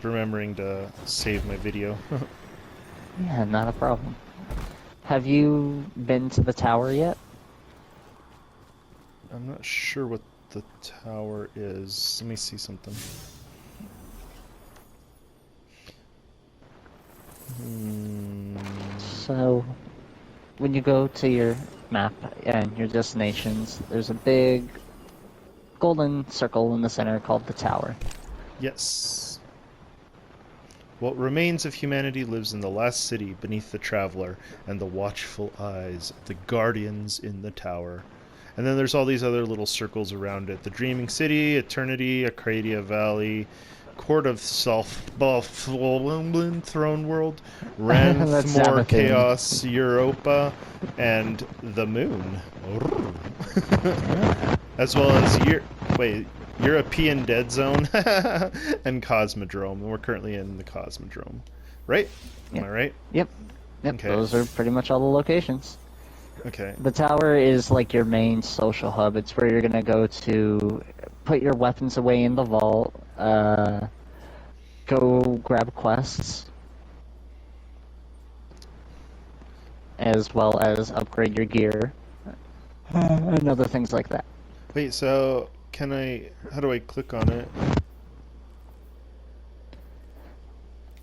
remembering to save my video. Yeah, not a problem. Have you been to the tower yet? I'm not sure what the tower is. Let me see something. So, when you go to your map and your destinations, there's a big golden circle in the center called the tower. Yes. What remains of humanity lives in the last city beneath the traveler and the watchful eyes of the guardians in the tower. And then there's all these other little circles around it. The Dreaming City, Eternity, Acadia Valley, Court of Throne World, That's Ranthmore Sabbathing. Chaos, Europa, and the Moon. As well as European Dead Zone and Cosmodrome. And we're currently in the Cosmodrome. Right? Am I right? Yep. Okay. Those are pretty much all the locations. Okay. The tower is like your main social hub. It's where you're gonna go to put your weapons away in the vault, go grab quests, as well as upgrade your gear, and other things like that. Wait, so how do I click on it?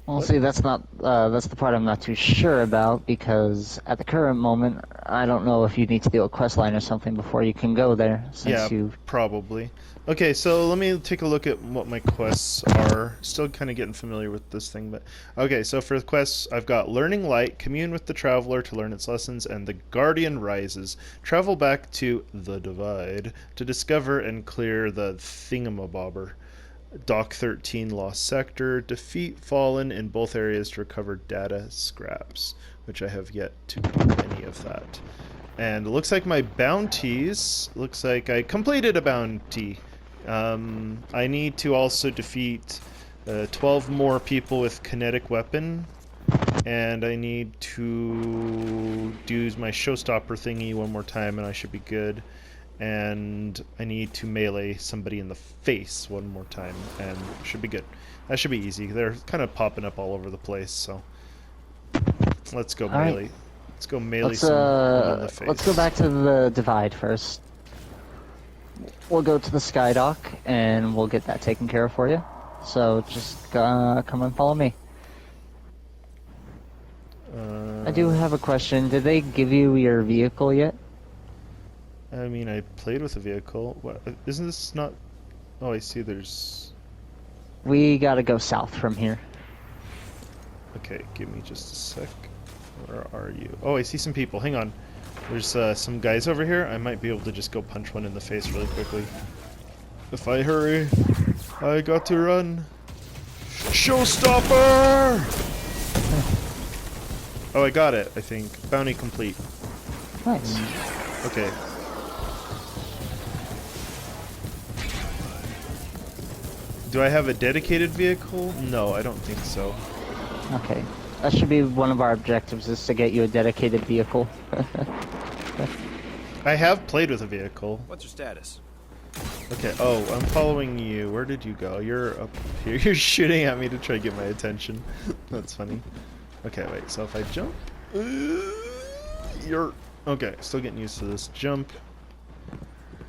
Well, What? see, that's the part I'm not too sure about, because at the current moment, I don't know if you need to do a quest line or something before you can go there, since Yeah, probably. Okay, so let me take a look at what my quests are. Still kind of getting familiar with this thing, but... Okay, so for the quests, I've got Learning Light, commune with the Traveler to learn its lessons, and the Guardian Rises. Travel back to the Divide to discover and clear the Thingamabobber. Dock 13 Lost Sector, defeat Fallen in both areas to recover data scraps, which I have yet to do any of that. And it looks like my bounties, looks like I completed a bounty. I need to also defeat 12 more people with kinetic weapon, and I need to do my showstopper thingy one more time and I should be good. And I need to melee somebody in the face one more time and should be good. That should be easy. They're kind of popping up all over the place, so let's go melee. Right. Let's go melee someone in the face. Let's go back to the Divide first. We'll go to the Skydock, and we'll get that taken care of for you. So just come and follow me. I do have a question. Did they give you your vehicle yet? I mean, I played with a vehicle. What? Isn't this not... Oh, I see there's... We gotta go south from here. Okay, give me just a sec. Where are you? Oh, I see some people. Hang on. There's some guys over here. I might be able to just go punch one in the face really quickly. If I hurry, I got to run. Showstopper! Oh, I got it, I think. Bounty complete. Nice. Okay. Do I have a dedicated vehicle? No, I don't think so. Okay. That should be one of our objectives, is to get you a dedicated vehicle. I have played with a vehicle. What's your status? Okay, oh, I'm following you. Where did you go? You're up here. You're shooting at me to try to get my attention. That's funny. Okay, wait, so if I jump... You're... Okay, still getting used to this. Jump.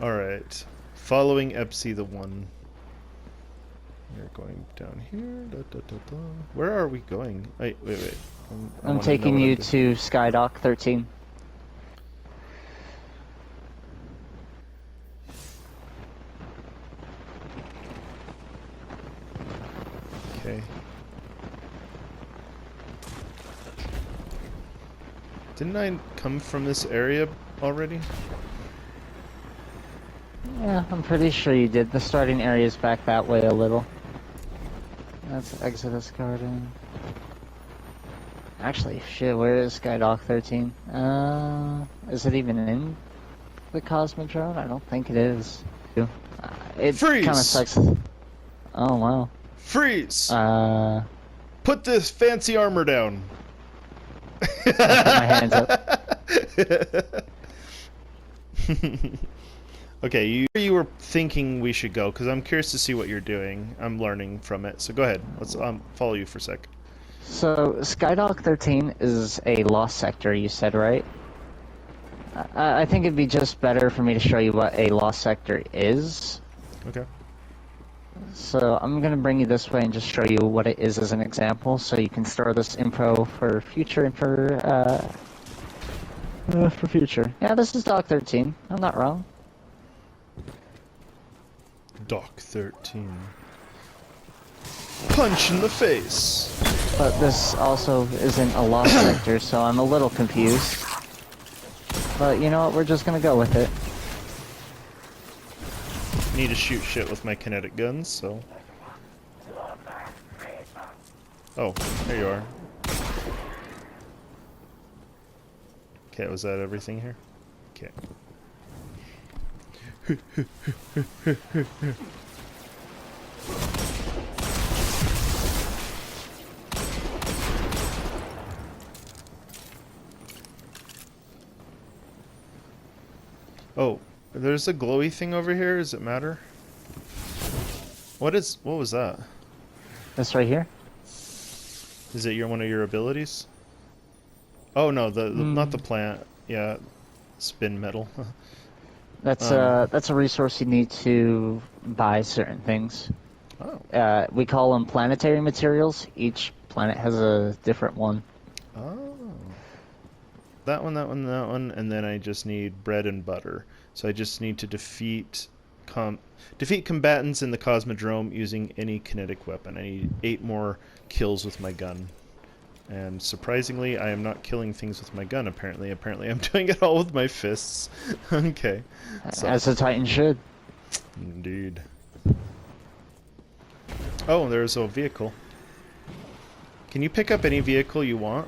Alright. Following Epsi the One. We're going down here. Where are we going? Wait. I'm taking you to Skydock 13. Okay. Didn't I come from this area already? Yeah, I'm pretty sure you did. The starting area is back that way a little. That's Exodus Garden. Actually, shit, where is Skydock 13? Is it even in the Cosmodrome? I don't think it is. It kind of sucks. Oh, wow. Freeze! Put this fancy armor down. I put my hands up. Okay, you were thinking we should go because I'm curious to see what you're doing. I'm learning from it. So go ahead. Let's follow you for a sec. So, Skydock 13 is a lost sector, you said, right? I think it'd be just better for me to show you what a lost sector is. Okay. So, I'm gonna bring you this way and just show you what it is as an example, so you can store this info for future and for future. Yeah, this is Dock 13. I'm not wrong. Dock 13. Punch in the face! But this also isn't a lost sector, so I'm a little confused. But you know what, we're just gonna go with it. Need to shoot shit with my kinetic guns, so... Oh, there you are. Okay, was that everything here? Okay. Oh, there's a glowy thing over here. Does it matter? What was that? This right here? Is it one of your abilities? Oh no, not the plant. Yeah, spin metal. That's a resource you need to buy certain things. Oh. We call them planetary materials. Each planet has a different one. Oh. That one, that one, that one, and then I just need bread and butter. So I just need to defeat combatants in the Cosmodrome using any kinetic weapon. I need 8 more kills with my gun. And surprisingly, I am not killing things with my gun, apparently. Apparently, I'm doing it all with my fists. Okay. So. As a Titan should. Indeed. Oh, there's a vehicle. Can you pick up any vehicle you want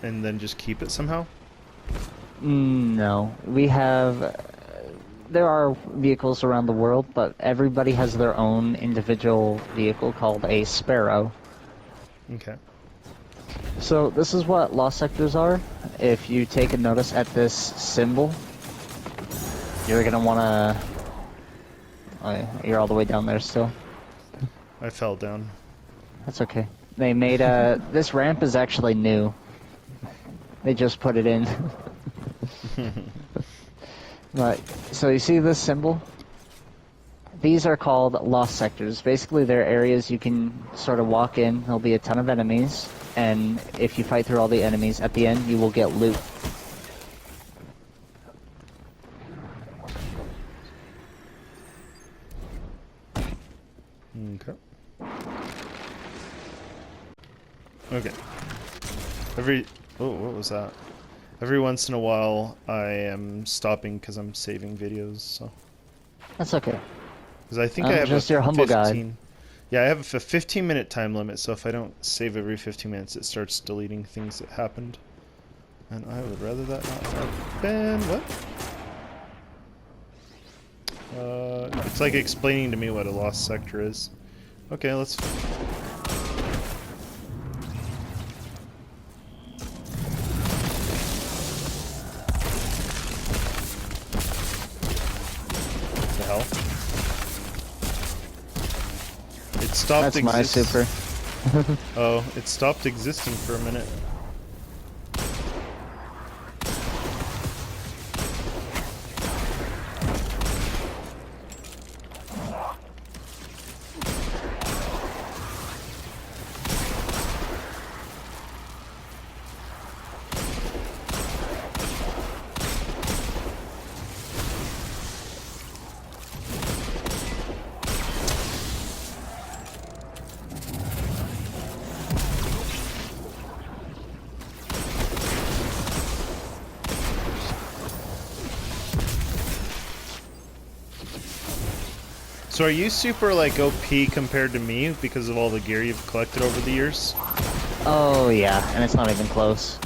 and then just keep it somehow? No. We have... there are vehicles around the world, but everybody has their own individual vehicle called a Sparrow. Okay. So this is what lost sectors are. If you take a notice at this symbol, you're gonna wanna... oh, you're all the way down there still. I fell down. That's okay. They made this ramp is actually new. They just put it in. Right. So you see this symbol? These are called lost sectors. Basically, they're areas you can sort of walk in. There'll be a ton of enemies, and if you fight through all the enemies, at the end you will get loot. Okay. Okay. Oh, what was that? Every once in a while, I am stopping because I'm saving videos. So. That's okay. Because I think I have just a your humble 15. guide. Yeah, I have a 15-minute time limit. So if I don't save every 15 minutes, it starts deleting things that happened. And I would rather that not happen. What? It's like explaining to me what a lost sector is. Okay, let's... What the hell? It stopped That's my super. Oh, it stopped existing for a minute. So are you super like OP compared to me because of all the gear you've collected over the years? Oh yeah, and it's not even close.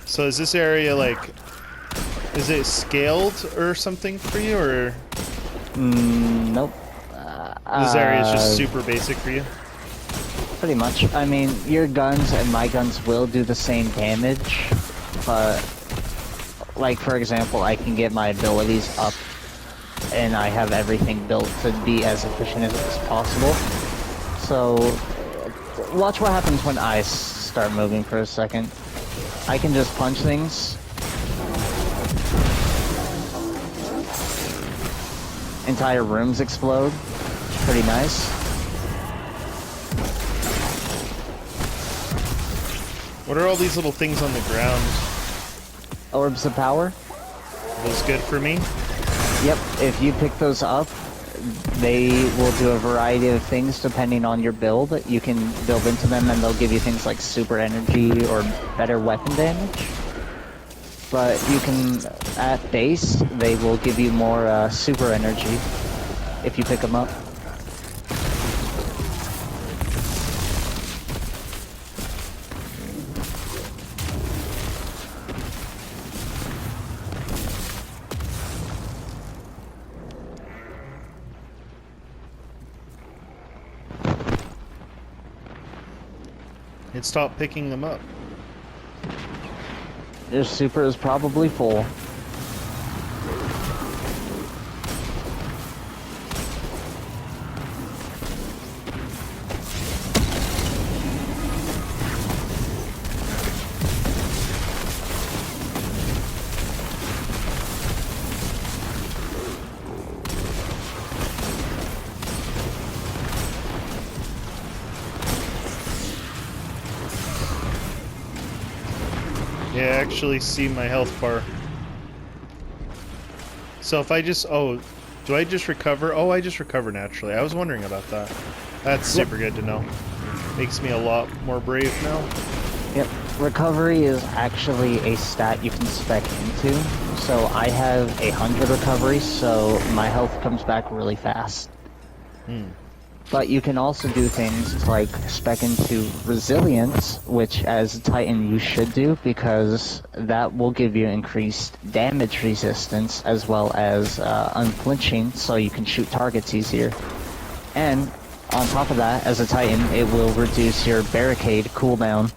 So is this area like, is it scaled or something for you, or? Nope. This area is just super basic for you? Pretty much. I mean, your guns and my guns will do the same damage, but, like, for example, I can get my abilities up and I have everything built to be as efficient as possible. So, watch what happens when I start moving for a second. I can just punch things. Entire rooms explode. Pretty nice. What are all these little things on the ground? Orbs of power. Are those good for me? Yep, if you pick those up, they will do a variety of things depending on your build. You can build into them and they'll give you things like super energy or better weapon damage. But you can, at base, they will give you more super energy if you pick them up. It stopped picking them up. Your super is probably full. Yeah, I actually see my health bar. So if I just... Oh, do I just recover? Oh, I just recover naturally. I was wondering about that. That's super good to know. Makes me a lot more brave now. Yep, recovery is actually a stat you can spec into. So I have 100 recovery, so my health comes back really fast. But you can also do things like spec into resilience, which as a Titan you should do, because that will give you increased damage resistance as well as unflinching, so you can shoot targets easier. And on top of that, as a Titan, it will reduce your barricade cooldown.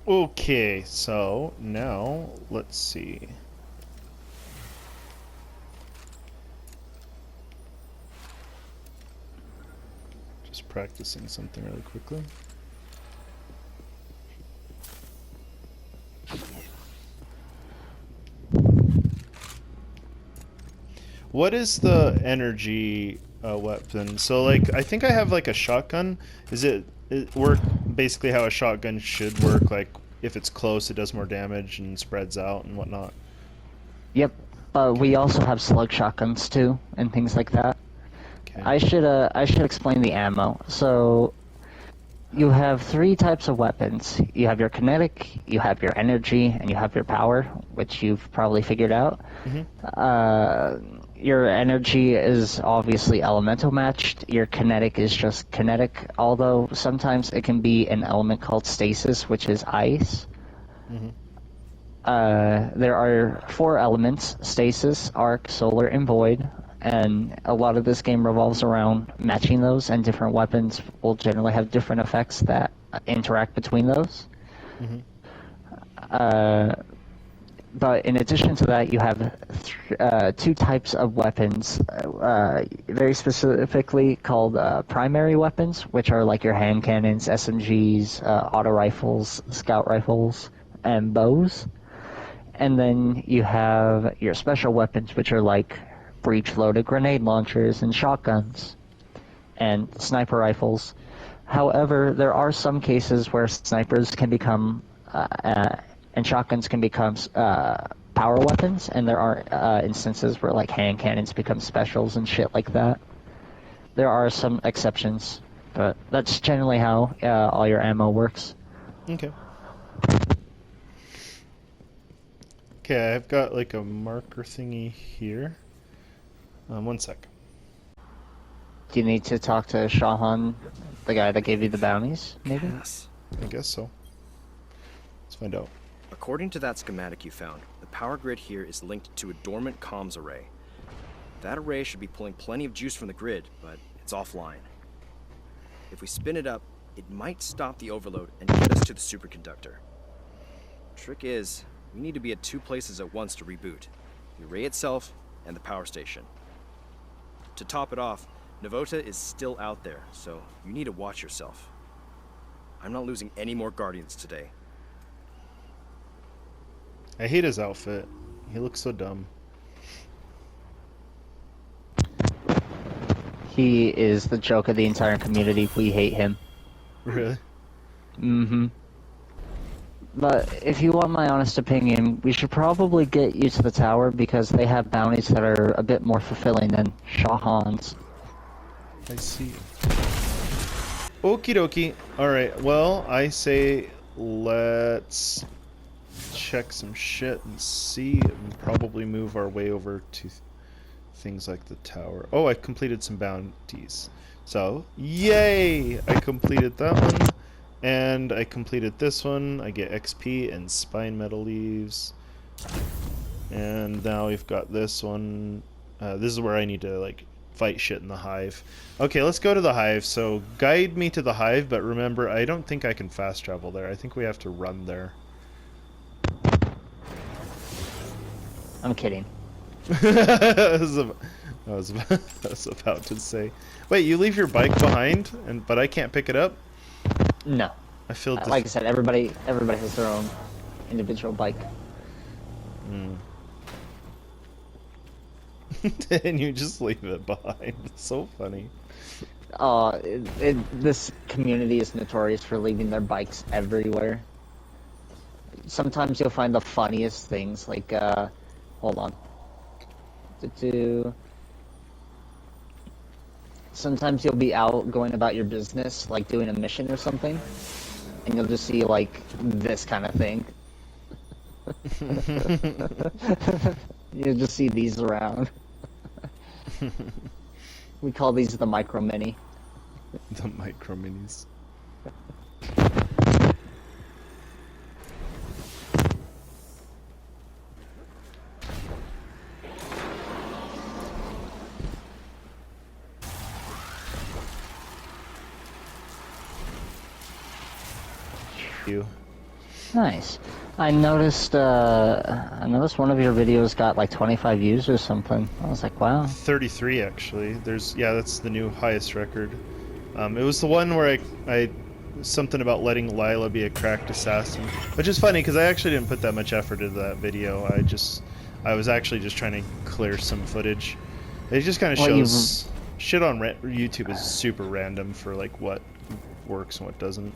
Okay, so now let's see. Just practicing something really quickly. What is the energy weapon? So, like, I think I have like a shotgun. Is it work basically how a shotgun should work? Like, if it's close, it does more damage and spreads out and whatnot. Yep, we also have slug shotguns too, and things like that. Okay. I should explain the ammo. So you have 3 types of weapons. You have your kinetic, you have your energy, and you have your power, which you've probably figured out. Your energy is obviously elemental matched. Your kinetic is just kinetic, although sometimes it can be an element called stasis, which is ice. There are 4 elements: stasis, arc, solar, and void. And a lot of this game revolves around matching those, and different weapons will generally have different effects that interact between those. But in addition to that, you have 2 types of weapons, very specifically called primary weapons, which are like your hand cannons, SMGs, auto rifles, scout rifles, and bows. And then you have your special weapons, which are like breech-loaded grenade launchers and shotguns and sniper rifles. However, there are some cases where snipers can become and shotguns can become power weapons, and there are instances where like hand cannons become specials and shit like that. There are some exceptions, but that's generally how all your ammo works. Okay. Okay, I've got like a marker thingy here. 1 sec. Do you need to talk to Shahan, the guy that gave you the bounties, maybe? Yes. I guess so. Let's find out. According to that schematic you found, the power grid here is linked to a dormant comms array. That array should be pulling plenty of juice from the grid, but it's offline. If we spin it up, It might stop the overload and get us to the superconductor. Trick is, we need to be at 2 places at once to reboot. The array itself and the power station. To top it off, Navota is still out there, so you need to watch yourself. I'm not losing any more Guardians today. I hate his outfit. He looks so dumb. He is the joke of the entire community. We hate him. Really? Mm-hmm. But if you want my honest opinion, we should probably get you to the tower because they have bounties that are a bit more fulfilling than Shahan's. I see. Okie dokie. Alright, well, I say let's check some shit and see and probably move our way over to things like the tower. Oh, I completed some bounties. So, yay! I completed that one. And I completed this one. I get XP and spine metal leaves. And now we've got this one. This is where I need to, like, fight shit in the hive. Okay, let's go to the hive. So, guide me to the hive, but remember, I don't think I can fast travel there. I think we have to run there. I'm kidding. I was about to say. Wait, you leave your bike behind, but I can't pick it up? No. I feel like I said, everybody has their own individual bike. And you just leave it behind. It's so funny. This community is notorious for leaving their bikes everywhere. Sometimes you'll find the funniest things, like, hold on. Sometimes you'll be out going about your business, like doing a mission or something, and you'll just see, like, this kind of thing. You'll just see these around. We call these the micro mini. The micro minis. You. Nice. I noticed one of your videos got like 25 views or something. I was like, wow. 33 actually. That's the new highest record. It was the one where I something about letting Lila be a cracked assassin, which is funny because I actually didn't put that much effort into that video. I was actually just trying to clear some footage. It just kind of shows shit on YouTube is super random for like what works and what doesn't.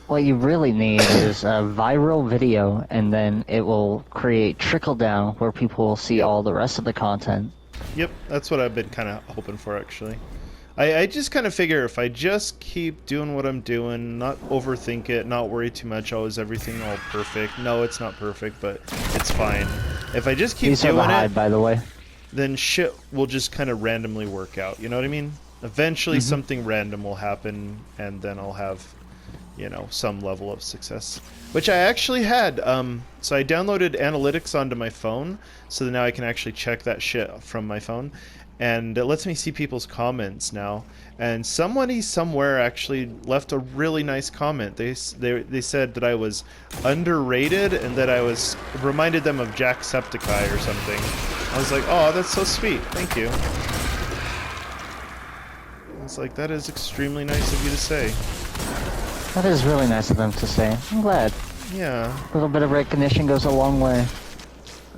What you really need is a viral video, and then it will create trickle down where people will see all the rest of the content. Yep, that's what I've been kind of hoping for, actually. I just kind of figure if I just keep doing what I'm doing, not overthink it, not worry too much, oh, is everything all perfect? No, it's not perfect, but it's fine. If I just keep doing it, by the way, then shit will just kind of randomly work out, you know what I mean? Eventually something random will happen, and then I'll have, you know, some level of success, which I actually had. So I downloaded analytics onto my phone, so that now I can actually check that shit from my phone, and it lets me see people's comments now. And somebody somewhere actually left a really nice comment. They said that I was underrated and that I was reminded them of Jacksepticeye or something. I was like, oh, that's so sweet. Thank you. I was like, that is extremely nice of you to say. that is really nice of them to say. I'm glad. Yeah. A little bit of recognition goes a long way.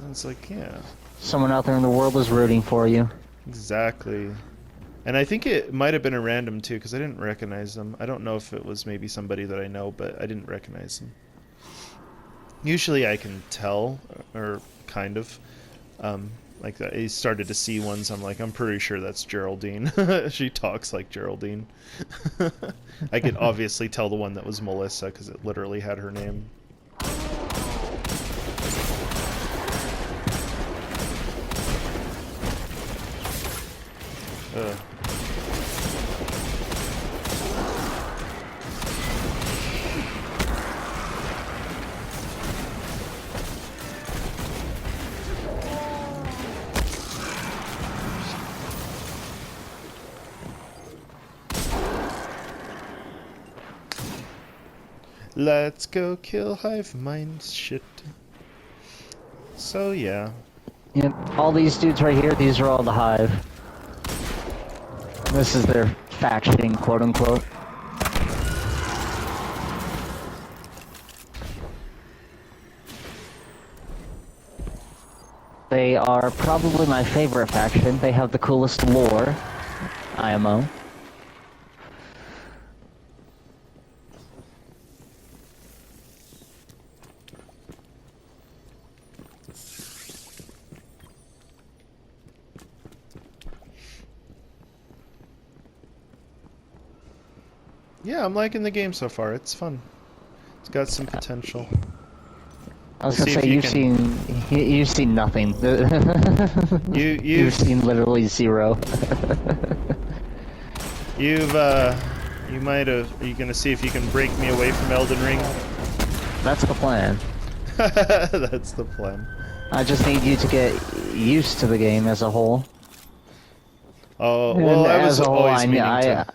I was like, yeah. Someone out there in the world is rooting for you. Exactly. And I think it might have been a random too, because I didn't recognize them. I don't know if it was maybe somebody that I know, but I didn't recognize them. Usually I can tell, or kind of. Like that. I started to see ones, I'm like, I'm pretty sure that's Geraldine. She talks like Geraldine. I could obviously tell the one that was Melissa, because it literally had her name. Let's go kill hive mind shit. So yeah. Yep, all these dudes right here, these are all the Hive. This is their faction, quote unquote. They are probably my favorite faction. They have the coolest lore, IMO. Yeah, I'm liking the game so far. It's fun. It's got some potential. I was We'll gonna see say if you've seen nothing. You've seen literally zero. You might have. Are you gonna see if you can break me away from Elden Ring? That's the plan. That's the plan. I just need you to get used to the game as a whole. Oh well, I was as a whole, always meaning to.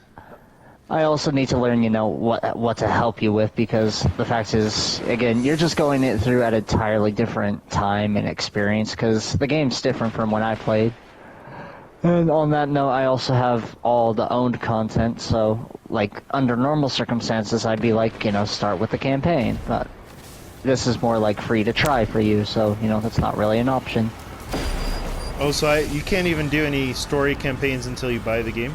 I also need to learn, you know, what to help you with, because the fact is, again, you're just going it through at an entirely different time and experience, because the game's different from when I played. And on that note, I also have all the owned content, so, like, under normal circumstances, I'd be like, you know, start with the campaign, but this is more like free to try for you, so, you know, that's not really an option. Oh, so you can't even do any story campaigns until you buy the game?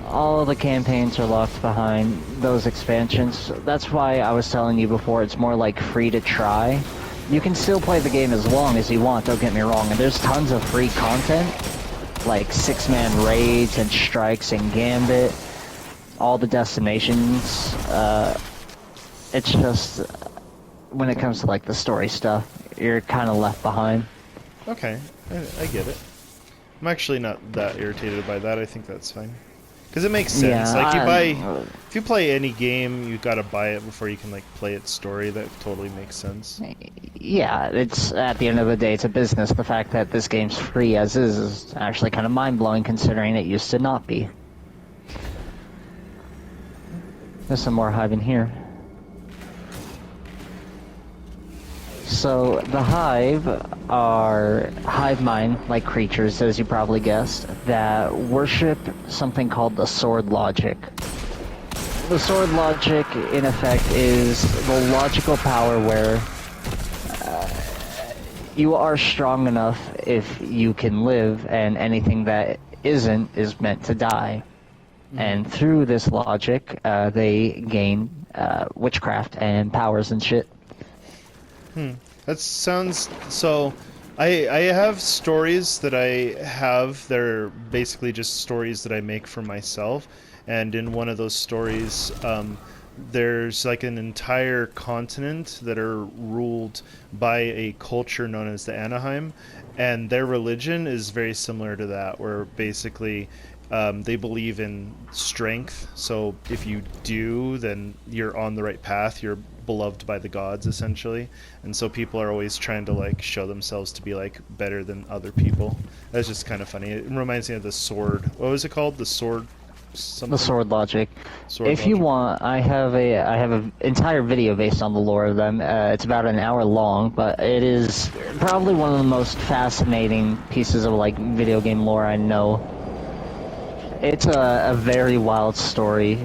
All of the campaigns are locked behind those expansions. That's why I was telling you before, it's more like free to try. You can still play the game as long as you want, don't get me wrong, and there's tons of free content, like 6-man raids and strikes and gambit, all the destinations. It's just, when it comes to like the story stuff, you're kind of left behind. Okay, I get it. I'm actually not that irritated by that. I think that's fine. Because it makes sense. Yeah, like, if you play any game, you gotta buy it before you can, like, play its story. That totally makes sense. Yeah, it's, at the end of the day, it's a business. The fact that this game's free as is actually kind of mind-blowing, considering it used to not be. There's some more hive in here. So, the hive are hive mind-like creatures, as you probably guessed, that worship something called the sword logic. The sword logic, in effect, is the logical power where you are strong enough if you can live, and anything that isn't is meant to die. And through this logic, they gain witchcraft and powers and shit. That sounds so. I have stories that I have. They're basically just stories that I make for myself. And in one of those stories, there's like an entire continent that are ruled by a culture known as the Anaheim, and their religion is very similar to that, where basically they believe in strength. So if you do, then you're on the right path. You're beloved by the gods, essentially. And so people are always trying to, like, show themselves to be, like, better than other people. That's just kind of funny. It reminds me of the sword. What was it called? The sword something? The sword logic. Sword If you logic. want, I have an entire video based on the lore of them. It's about an hour long, but it is probably one of the most fascinating pieces of, like, video game lore I know. It's a very wild story.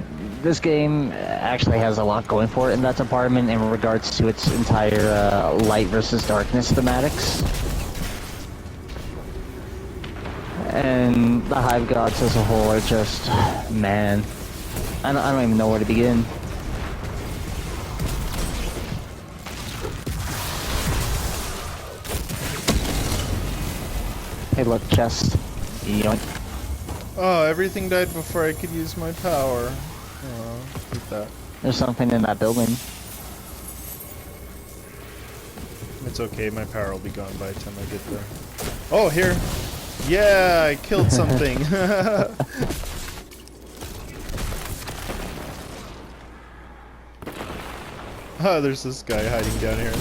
This game actually has a lot going for it in that department in regards to its entire light versus darkness thematics. And the Hive Gods as a whole are just, man, I don't even know where to begin. Hey look, chest. Yoink. Oh, everything died before I could use my power. Oh, hate that. There's something in that building. It's okay, my power will be gone by the time I get there. Oh, here! Yeah, I killed something! Oh, there's this guy hiding down here.